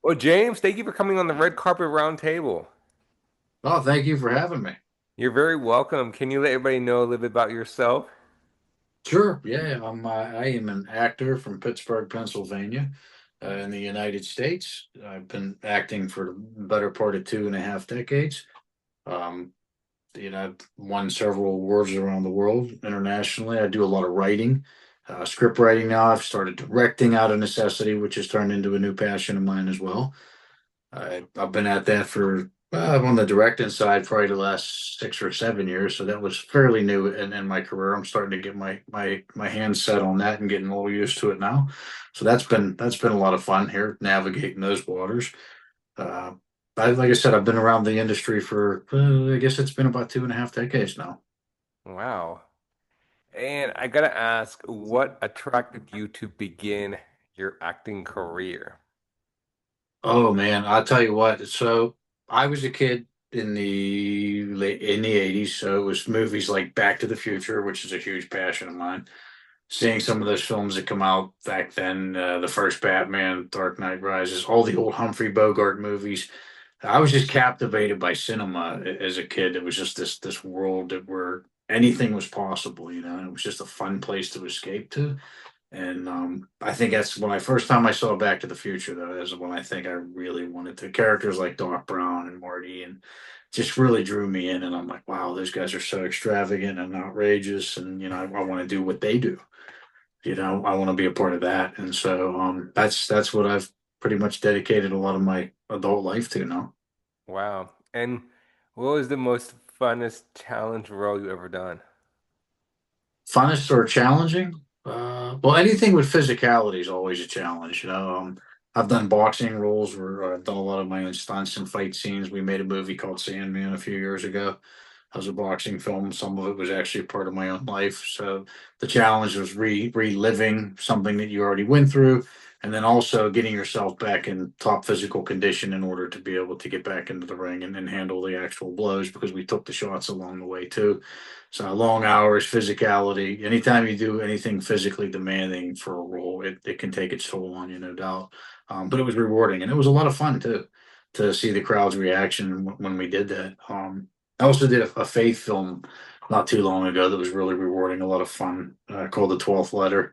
Well, James, thank you for coming on the red carpet round table. Oh, thank you for having me. You're very welcome. Can you let everybody know a little bit about yourself? Sure. Yeah, I am an actor from Pittsburgh, Pennsylvania, in the United States. I've been acting for the better part of 2.5 decades. Um, I've won several awards around the world internationally. I do a lot of writing, script writing now. I've started directing out of necessity, which has turned into a new passion of mine as well. I've been at that for on the directing side probably the last 6 or 7 years, so that was fairly new in my career. I'm starting to get my hands set on that and getting a little used to it now. So that's been a lot of fun here navigating those waters. Uh, like I said, I've been around the industry for I guess it's been about 2.5 decades now. Wow. And I gotta ask, what attracted you to begin your acting career? Oh man, I'll tell you what. So I was a kid in the 80s, so it was movies like Back to the Future, which is a huge passion of mine. Seeing some of those films that come out back then, the first Batman, Dark Knight Rises, all the old Humphrey Bogart movies. I was just captivated by cinema as a kid. It was just this world where anything was possible, and it was just a fun place to escape to. And I think that's when I first time I saw Back to the Future, though, is when I think I really wanted to. Characters like Doc Brown and Marty and just really drew me in. And I'm like, wow, those guys are so extravagant and outrageous. And, I want to do what they do. I want to be a part of that. And so that's what I've pretty much dedicated a lot of my adult life to now. Wow. And what was the most funnest challenge role you ever done? Funnest or challenging? Well, anything with physicality is always a challenge. I've done boxing roles where I've done a lot of my own stunts and fight scenes. We made a movie called Sandman a few years ago. That was a boxing film. Some of it was actually part of my own life. So the challenge was reliving something that you already went through, and then also getting yourself back in top physical condition in order to be able to get back into the ring and handle the actual blows because we took the shots along the way too. So long hours, physicality. Anytime you do anything physically demanding for a role, it can take its toll on you, no doubt. But it was rewarding, and it was a lot of fun too to see the crowd's reaction when we did that. I also did a faith film not too long ago that was really rewarding, a lot of fun, called The 12th Letter,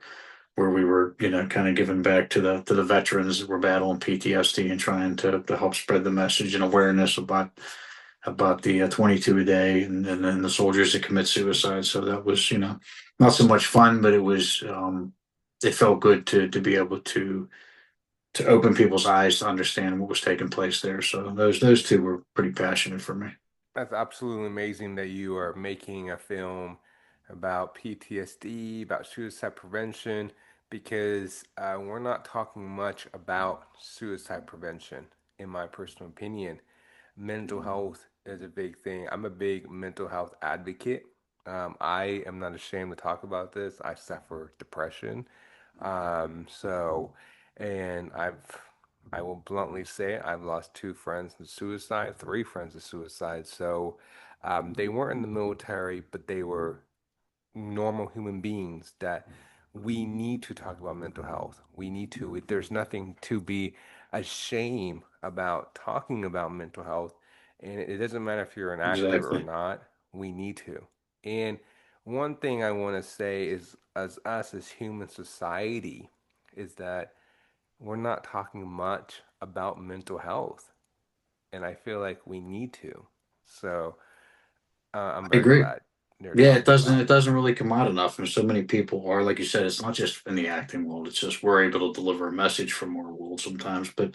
where we were, kind of giving back to the veterans that were battling PTSD and trying to help spread the message and awareness about the 22 a day and then the soldiers that commit suicide. So that was, not so much fun, but it felt good to be able to open people's eyes to understand what was taking place there. So those two were pretty passionate for me. That's absolutely amazing that you are making a film about PTSD, about suicide prevention, because we're not talking much about suicide prevention, in my personal opinion. Mental health is a big thing. I'm a big mental health advocate. I am not ashamed to talk about this. I suffer depression. So, and I will bluntly say I've lost two friends to suicide, three friends to suicide. So, they weren't in the military, but they were normal human beings that we need to talk about mental health. We need to. There's nothing to be ashamed about talking about mental health. And it doesn't matter if you're an actor or Exactly. not, we need to. And one thing I want to say is, as us as human society, is that we're not talking much about mental health. And I feel like we need to. So I'm I very agree. glad they're Yeah, it talking doesn't about it it. doesn't really come out enough, and so many people are, like you said, it's not just in the acting world. It's just we're able to deliver a message from our world sometimes, but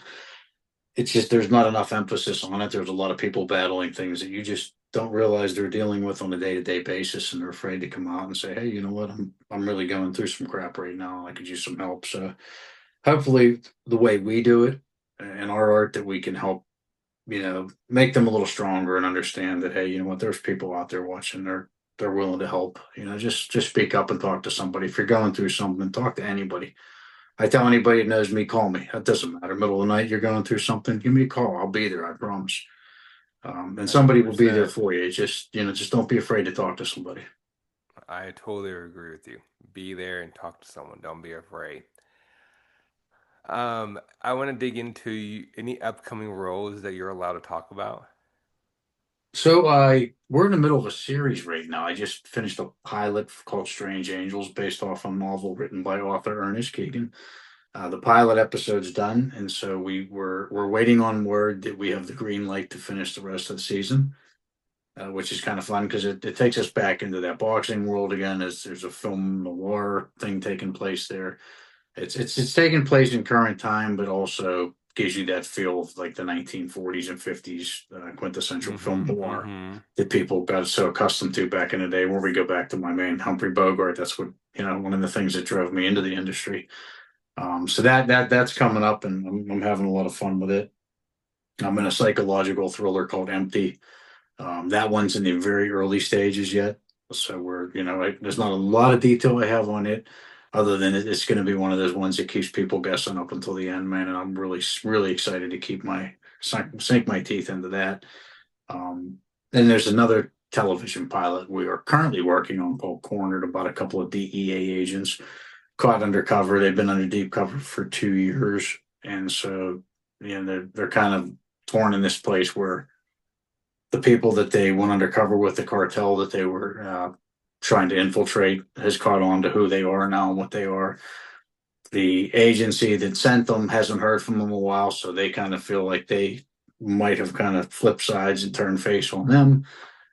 it's just there's not enough emphasis on it. There's a lot of people battling things that you just don't realize they're dealing with on a day-to-day basis, and they're afraid to come out and say, "Hey, you know what? I'm really going through some crap right now. I could use some help." So hopefully, the way we do it and our art, that we can help, make them a little stronger and understand that, hey, you know what? There's people out there watching. They're willing to help. Just speak up and talk to somebody. If you're going through something, talk to anybody. I tell anybody that knows me, call me. That doesn't matter. Middle of the night, you're going through something, give me a call. I'll be there. I promise. And somebody will be there 100%. for you. It's just don't be afraid to talk to somebody. I totally agree with you. Be there and talk to someone. Don't be afraid. I want to dig into any upcoming roles that you're allowed to talk about. So I we're in the middle of a series right now. I just finished a pilot called Strange Angels, based off a novel written by author Ernest Keegan. The pilot episode's done, and so we're waiting on word that we have the green light to finish the rest of the season, which is kind of fun because it takes us back into that boxing world again. As there's a film noir thing taking place there. It's taking place in current time, but also gives you that feel of like the 1940s and 50s quintessential film Mm-hmm. noir Mm-hmm. that people got so accustomed to back in the day. Where we go back to my man Humphrey Bogart, that's what one of the things that drove me into the industry. So that's coming up, and I'm having a lot of fun with it. I'm in a psychological thriller called Empty. That one's in the very early stages yet, so there's not a lot of detail I have on it, other than it's going to be one of those ones that keeps people guessing up until the end, man. And I'm really excited to sink my teeth into that. Um, then there's another television pilot we are currently working on called Cornered, about a couple of DEA agents caught undercover. They've been under deep cover for 2 years, and so they're kind of torn in this place where the people that they went undercover with, the cartel that they were trying to infiltrate, has caught on to who they are now and what they are. The agency that sent them hasn't heard from them in a while, so they kind of feel like they might have kind of flipped sides and turned face on them.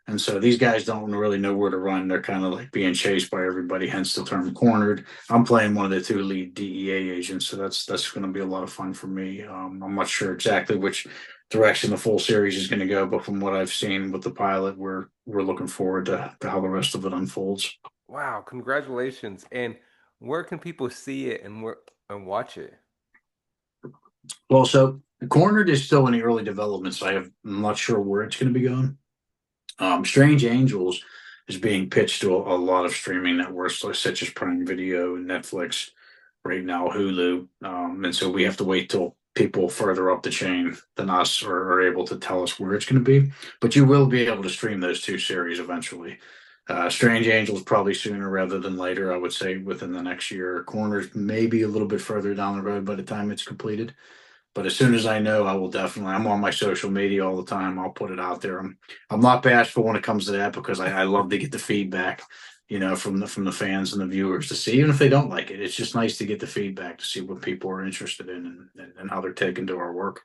And so these guys don't really know where to run. They're kind of like being chased by everybody, hence the term cornered. I'm playing one of the two lead DEA agents, so that's going to be a lot of fun for me. I'm not sure exactly which direction the full series is going to go, but from what I've seen with the pilot, we're looking forward to how the rest of it unfolds. Wow, congratulations. And where can people see it and watch it? Well, so cornered is still in the early development, so I'm not sure where it's going to be going. Strange Angels is being pitched to a lot of streaming networks, such as Prime Video and Netflix, right now Hulu, and so we have to wait till people further up the chain than us are able to tell us where it's going to be. But you will be able to stream those two series eventually. Strange Angels probably sooner rather than later. I would say within the next year. Corners maybe a little bit further down the road by the time it's completed. But as soon as I know, I will definitely. I'm on my social media all the time. I'll put it out there. I'm not bashful when it comes to that because I love to get the feedback, from the fans and the viewers to see, even if they don't like it. It's just nice to get the feedback to see what people are interested in and how they're taking to our work.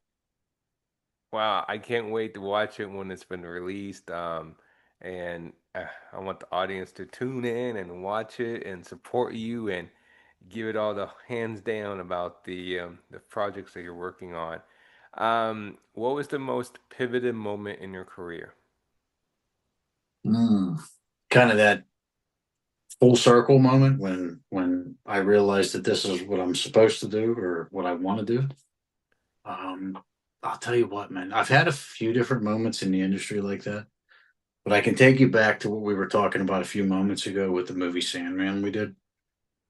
Wow, I can't wait to watch it when it's been released. And I want the audience to tune in and watch it and support you and give it all the hands down about the projects that you're working on. What was the most pivotal moment in your career? Mm. Kind of that full circle moment when I realized that this is what I'm supposed to do or what I want to do. Um, I'll tell you what, man. I've had a few different moments in the industry like that. But I can take you back to what we were talking about a few moments ago with the movie Sandman we did.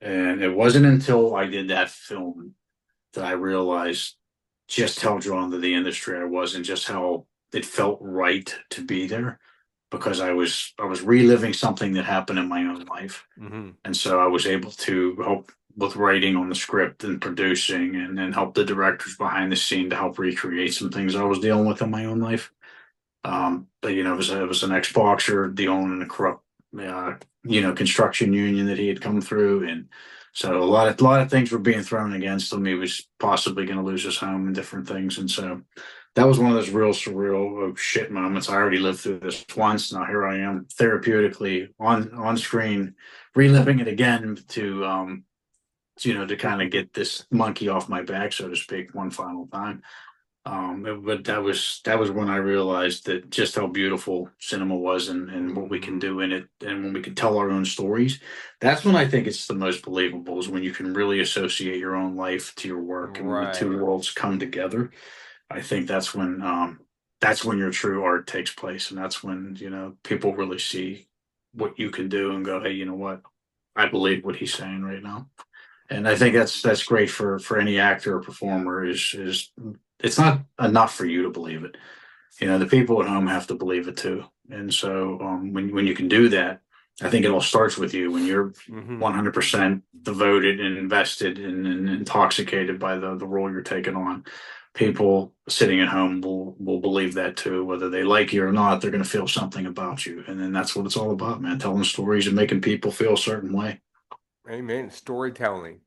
And it wasn't until I did that film that I realized just how drawn to the industry I was and just how it felt right to be there because I was reliving something that happened in my own life. Hmm. And so I was able to help with writing on the script and producing and then help the directors behind the scene to help recreate some things I was dealing with in my own life. But it was an ex-boxer dealing in a corrupt, construction union that he had come through, and so a lot of things were being thrown against him. He was possibly going to lose his home and different things, and so that was one of those real surreal oh shit moments. I already lived through this once. Now here I am, therapeutically on screen, reliving it again to kind of get this monkey off my back, so to speak, one final time. But that was when I realized that just how beautiful cinema was and what we can Hmm. do in it, and when we can tell our own stories. That's when I think it's the most believable, is when you can really associate your own life to your work, and when the two Right. worlds come together. I think that's when your true art takes place, and that's when people really see what you can do and go, hey, you know what? I believe what he's saying right now. And I think that's great for any actor or performer. Is It's not enough for you to believe it. The people at home have to believe it too. And so when you can do that, I think it all starts with you when you're Mm-hmm. 100% devoted and invested and intoxicated by the role you're taking on. People sitting at home will believe that too, whether they like you or not. They're going to feel something about you, and then that's what it's all about, man. Telling stories and making people feel a certain way. Amen. Storytelling.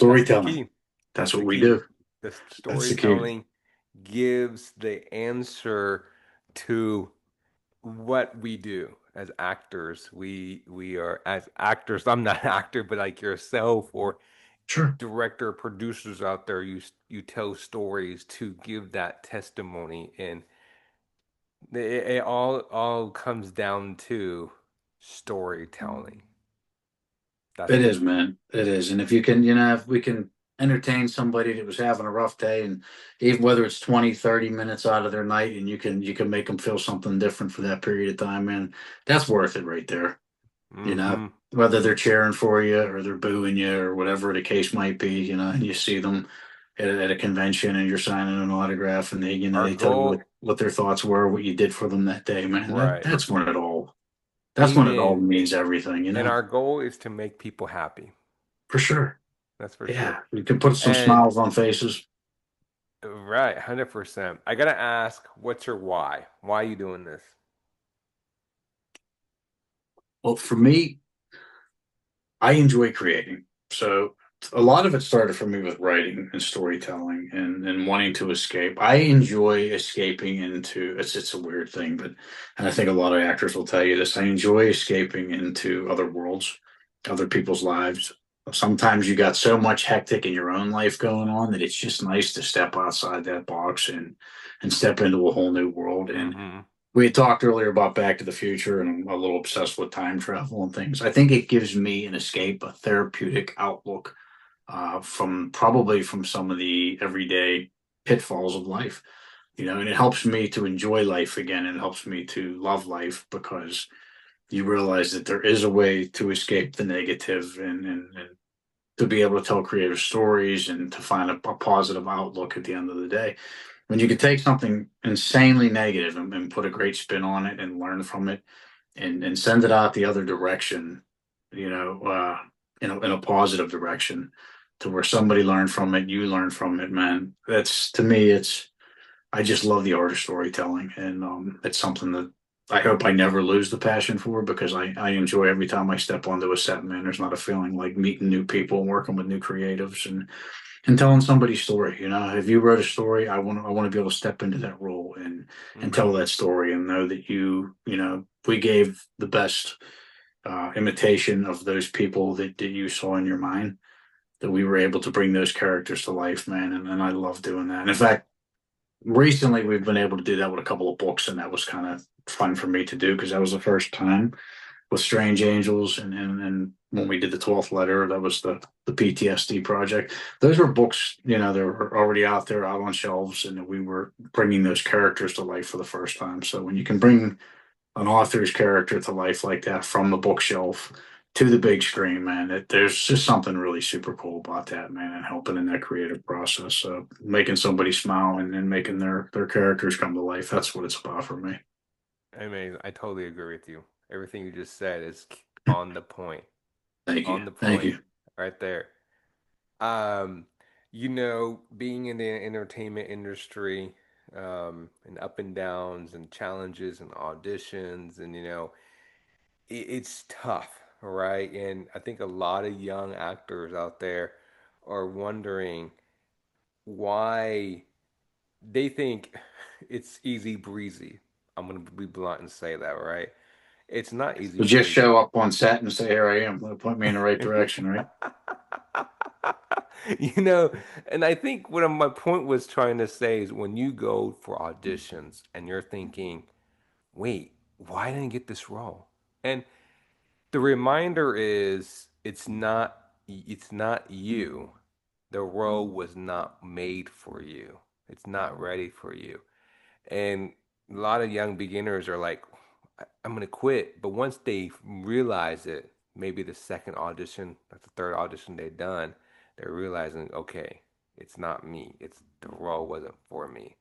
That's the Storytelling. key. That's That's what the we key. do. The That's the key. storytelling gives the answer to what we do as actors. We are as actors. I'm not an actor, but like yourself or Sure. director, producers out there, you tell stories to give that testimony, and it all comes down to storytelling. That's It the is, key. man. It is. And if you can, if we can entertain somebody that was having a rough day and even whether it's 20, 30 minutes out of their night and you can make them feel something different for that period of time, man, that's worth it right there. Mm-hmm. Whether they're cheering for you or they're booing you or whatever the case might be, and you see them at a convention and you're signing an autograph and Our they tell you goal, what their thoughts were, what you did for them that day, man. right. That's when it all Amen. means everything, And our goal is to make people happy. for sure. That's for Yeah, sure. you can put some And smiles on faces. right, 100%. I gotta ask, what's your why? Why are you doing this? Well, for me, I enjoy creating. So a lot of it started for me with writing and storytelling and wanting to escape. I enjoy escaping into it's a weird thing, but and I think a lot of actors will tell you this. I enjoy escaping into other worlds, other people's lives. Sometimes you got so much hectic in your own life going on that it's just nice to step outside that box and step into a whole new world. And Mm-hmm. we had talked earlier about Back to the Future, and I'm a little obsessed with time travel and things. I think it gives me an escape, a therapeutic outlook from probably from some of the everyday pitfalls of life. And it helps me to enjoy life again. And it helps me to love life because you realize that there is a way to escape the negative and to be able to tell creative stories and to find a positive outlook at the end of the day when you could take something insanely negative and put a great spin on it and learn from it and send it out the other direction, you know, uh, in a positive direction to where somebody learned from it, you learn from it, man. That's to me, I just love the art of storytelling, and it's something that I hope I never lose the passion for because I enjoy every time I step onto a set, man. There's not a feeling like meeting new people and working with new creatives and telling somebody's story. If you wrote a story, I want to be able to step into that role and tell Mm-hmm. that story and know that we gave the best imitation of those people that you saw in your mind. That we were able to bring those characters to life, man, and I love doing that. And in fact, recently we've been able to do that with a couple of books, and that was kind of fun for me to do because that was the first time with Strange Angels and when we did the 12th letter, that was the PTSD project. Those were books, they were already out there, out on shelves, and we were bringing those characters to life for the first time. So when you can bring an author's character to life like that from the bookshelf to the big screen, man, there's just something really super cool about that, man, and helping in that creative process. So making somebody smile and making their characters come to life. That's what it's about for me. I mean, I totally agree with you. Everything you just said is on the point. Thank you. On the Thank point, you. right there. Um, being in the entertainment industry, and up and downs and challenges and auditions, and it's tough, right? And I think a lot of young actors out there are wondering why they think it's easy breezy. I'm gonna be blunt and say that, right? It's not easy So just breezy. show up on set and say, "Here I am." Point me in the right direction, right? You know, and I think what my point was trying to say is when you go for auditions and you're thinking, wait, why didn't I get this role? And the reminder is it's not you. The role was not made for you. It's not ready for you. And a lot of young beginners are like, I'm gonna quit. But once they realize it, maybe the second audition, like the third audition they've done, they're realizing, okay, it's not me. It's the role wasn't for me.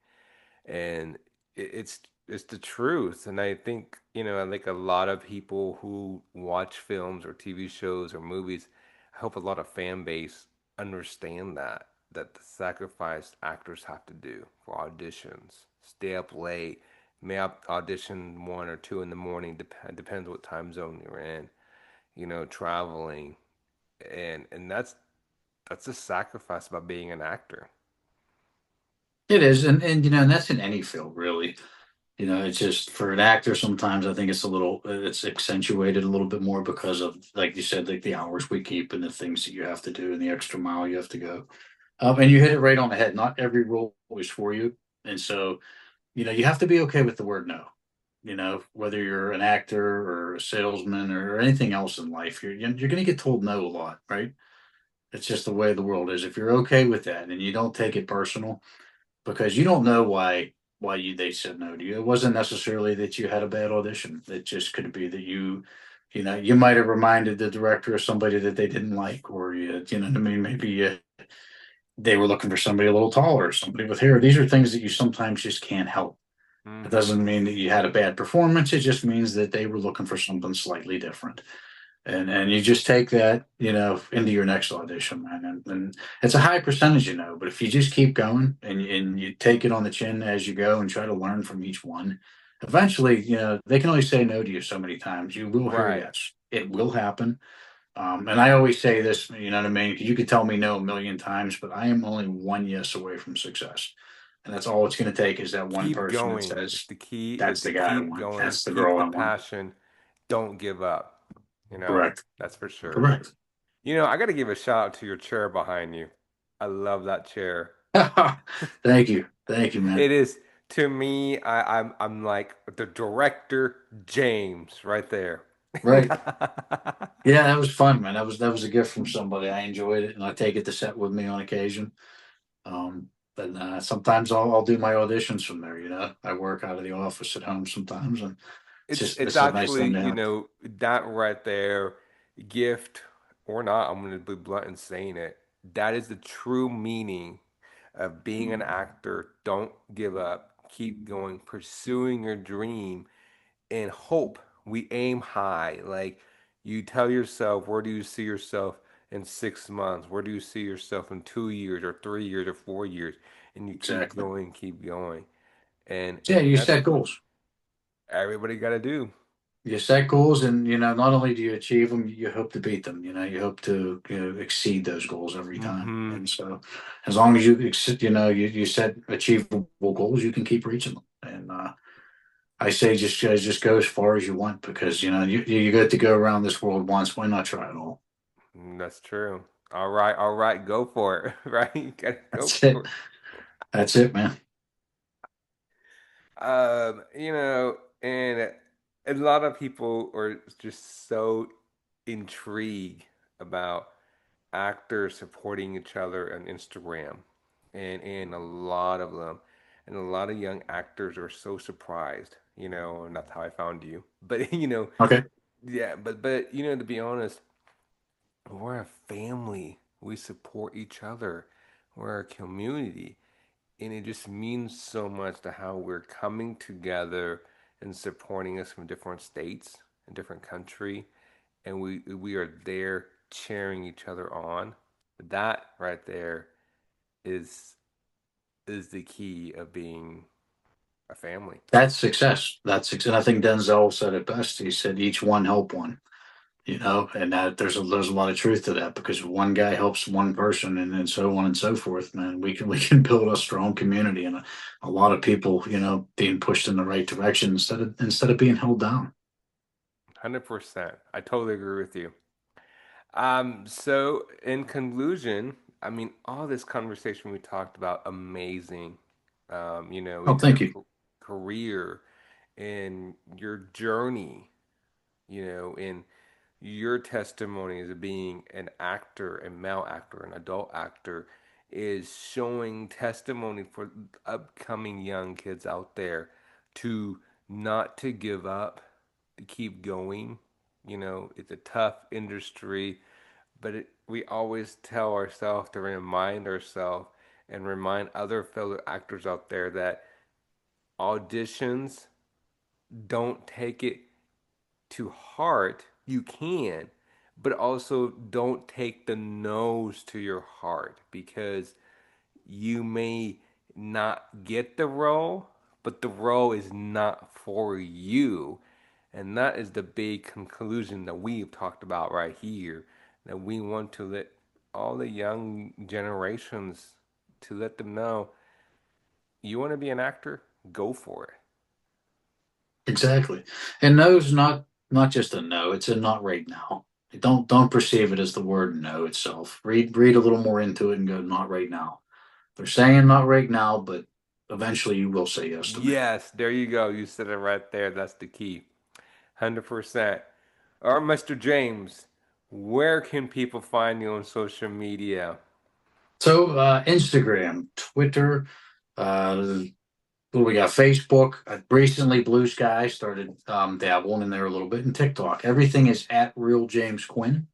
And it's it's the truth. And I think, like a lot of people who watch films or TV shows or movies, I hope a lot of fan base understand that the sacrifice actors have to do for auditions, stay up late, may audition 1 or 2 in the morning, depends what time zone you're in, traveling, and that's a sacrifice about being an actor. It is, and and that's in any field, really. It's just for an actor. Sometimes I think it's accentuated a little bit more because of, like you said, like the hours we keep and the things that you have to do and the extra mile you have to go. And you hit it right on the head. Not every role is for you, and so you have to be okay with the word no. Whether you're an actor or a salesman or anything else in life, you're going to get told no a lot, right? It's just the way the world is. If you're okay with that and you don't take it personal, because you don't know why they said no to you. It wasn't necessarily that you had a bad audition. It just could be that you might have reminded the director of somebody that they didn't like, or you know what I mean. Maybe they were looking for somebody a little taller, somebody with hair. These are things that you sometimes just can't help. It doesn't Hmm. mean that you had a bad performance. It just means that they were looking for something slightly different. And you just take that, into your next audition, man. And it's a high percentage, but if you just keep going and you take it on the chin as you go and try to learn from each one, eventually, they can only say no to you so many times. You will hear Right. yes. It will happen. And I always say this, you know what I mean? You could tell me no a million times, but I am only one yes away from success. And that's all it's going to take is that one Keep person that going. It's says, the key is that's to the guy I keep want. going, That's the keep girl the I want. passion, don't give up. Correct. That's for sure. Correct. I got to give a shout out to your chair behind you. I love that chair. Thank you. Thank you, man. It is to me, I'm like the director James right there. Right. Yeah, that was fun, man. That was a gift from somebody. I enjoyed it, and I take it to set with me on occasion. But sometimes I'll do my auditions from there. I work out of the office at home sometimes, and It's it's a nice actually, thing to have. that right there, gift or not, I'm gonna be blunt in saying it. That is the true meaning of being an actor. Don't give up. Keep going, pursuing your dream and hope. We aim high. Like you tell yourself, where do you see yourself in 6 months? Where do you see yourself in 2 years or 3 years or 4 years? And you Exactly. keep going. And Yeah, and you that's set what goals. everybody gotta do. You set goals, and not only do you achieve them, you hope to beat them. You hope to exceed those goals every time. Hmm. And so, as long as you set achievable goals, you can keep reaching them. And I say just go as far as you want, because you get to go around this world once. Why not try it all? That's true. All right, go for it. Right? You gotta go That's for it. it. That's it, man. And a lot of people are just so intrigued about actors supporting each other on Instagram, and a lot of them, and a lot of young actors are so surprised, and that's how I found you. But Okay. yeah, but to be honest, we're a family. We support each other. We're a community. And it just means so much to how we're coming together and supporting us from different states and different country. And we are there cheering each other on. That right there is is the key of being a family. That's success. That's success. I think Denzel said it best. He said, "Each one help one." And that there's a lot of truth to that, because one guy helps one person, and then so on and so forth, man. We can build a strong community, and a lot of people, being pushed in the right direction instead of being held down. 100%. I totally agree with you. So in conclusion, I mean, all this conversation we talked about, amazing. Oh, In thank your you. career, in your journey, in your testimony as being an actor, a male actor, an adult actor, is showing testimony for upcoming young kids out there to not to give up, to keep going. It's a tough industry, but we always tell ourselves to remind ourselves and remind other fellow actors out there that auditions don't take it to heart. You can, but also don't take the no's to your heart, because you may not get the role, but the role is not for you. And that is the big conclusion that we've talked about right here. That we want to let all the young generations, to let them know, you want to be an actor? Go for it. Exactly. And no's not just a no, it's a not right now. Don't perceive it as the word no itself. Read a little more into it and go not right now. They're saying not right now, but eventually you will say yes to me. Yes, there you go. You said it right there. That's the key. 100%. All right, Mr. James, where can people find you on social media? So Instagram, Twitter, uh what do we got? Facebook. I recently Blue Sky started dabbling in there a little bit, and TikTok. Everything is at Real James Quinn.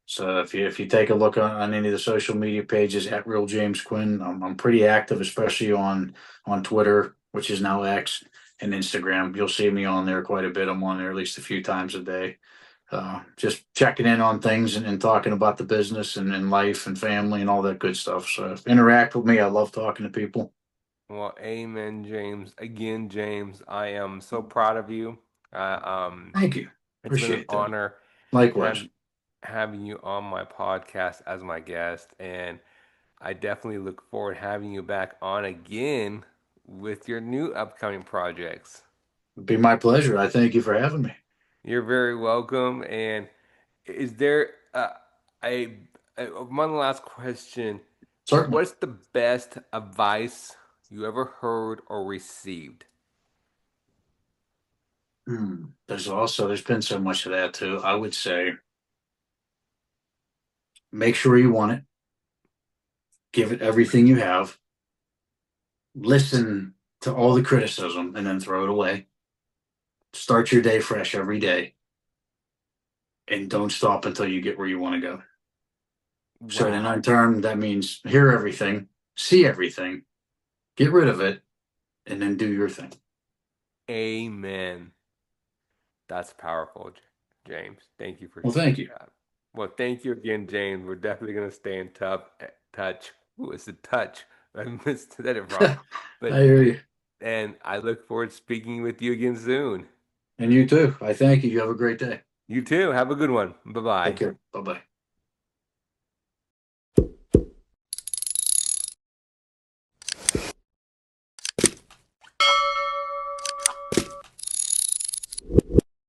So if you take a look on any of the social media pages at Real James Quinn, I'm pretty active, especially on Twitter, which is now X, and Instagram. You'll see me on there quite a bit. I'm on there at least a few times a day, just checking in on things and talking about the business and life and family and all that good stuff. So interact with me. I love talking to people. Well, amen, James. Again, James, I am so proud of you. Uh, um, Thank you. it's been an Appreciate that. honor Likewise. have, having you on my podcast as my guest, and I definitely look forward to having you back on again with your new upcoming projects. It'd be my pleasure. I thank you for having me. You're very welcome. And is there a, one last question? Certainly. What's the best advice you ever heard or received? There's been so much of that too. I would say make sure you want it, give it everything you have, listen to all the criticism, and then throw it away. Start your day fresh every day, and don't stop until you get where you want to go. So, in Wow. turn, that means hear everything, see everything, get rid of it, and then do your thing. Amen. That's powerful, James. Thank you for Well, sharing thank you. that. Well, thank you again, James. We're definitely going to stay in touch. Ooh, it's a touch. I said it wrong. I But, hear you. and I look forward to speaking with you again soon. And you too. I thank you. You have a great day. You too. Have a good one. Bye Take bye. care. Bye bye.